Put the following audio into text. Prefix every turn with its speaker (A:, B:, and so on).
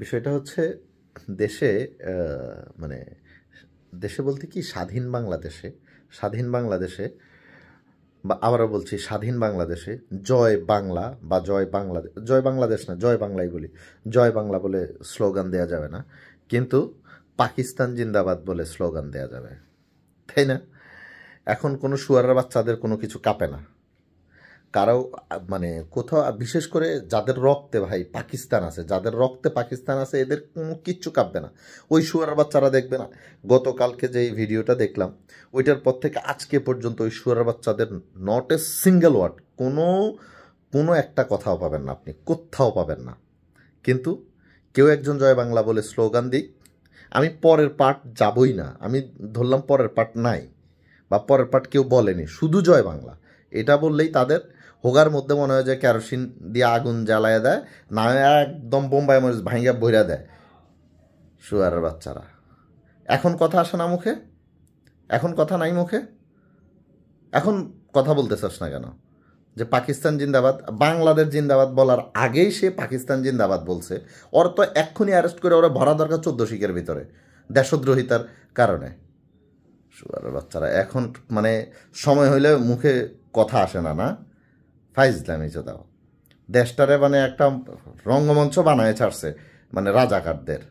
A: বিষয়টা হচ্ছে দেশে মানে দেশে বলতে কি স্বাধীন বাংলাদেশে বা আবারও বলছি স্বাধীন বাংলাদেশে জয় বাংলা বা জয় বাংলাদেশ না জয় বাংলাই বলি, জয় বাংলা বলে স্লোগান দেওয়া যাবে না, কিন্তু পাকিস্তান জিন্দাবাদ বলে স্লোগান দেওয়া যাবে, তাই না? এখন কোনো শুয়ারের বাচ্চাদের কোনো কিছু কাঁপে না কারো, মানে কোথাও বিশেষ করে যাদের রক্তে ভাই পাকিস্তান আছে, যাদের রক্তে পাকিস্তান আছে এদের কোনো কিচ্ছু কাঁপবে না। ওই শুয়ারের বাচ্চারা দেখবে না, গতকালকে যে ভিডিওটা দেখলাম ওইটার পর থেকে আজকে পর্যন্ত ওই শুয়ারের বাচ্চাদের নট এ সিঙ্গেল ওয়ার্ড, কোনো কোনো একটা কথাও পাবেন না, আপনি কোথাও পাবেন না। কিন্তু কেউ একজন জয় বাংলা বলে স্লোগান দিক, আমি পরের পার্ট যাবই না, আমি ধরলাম পরের পার্ট নাই বা পরের পার্ট কেউ বলেনি, শুধু জয় বাংলা এটা বললেই তাদের হোগার মধ্যে মনে হয় যে কেরোসিন দিয়ে আগুন জ্বালায় দেয়, না একদম বোম্বাই মরিচ ভাঙ্গা বইরা দেয়। শুয়ারের বাচ্চারা এখন কথা আসে না মুখে, এখন কথা নাই মুখে, এখন কথা বলতে চাস না কেন যে পাকিস্তান জিন্দাবাদ, বাংলাদেশ জিন্দাবাদ বলার আগেই সে পাকিস্তান জিন্দাবাদ বলছে। ওর তো এক্ষুনি অ্যারেস্ট করে ওরা ভরা দরকার 14 শিকের ভিতরে দেশদ্রোহিতার কারণে। শুয়ারের বাচ্চারা এখন মানে সময় হইলে মুখে কথা আসে না, না ফাইজলামি দাও। দেশটারে মানে একটা রঙ্গমঞ্চ বানায় ছাড়ছে, মানে রাজাকারদের।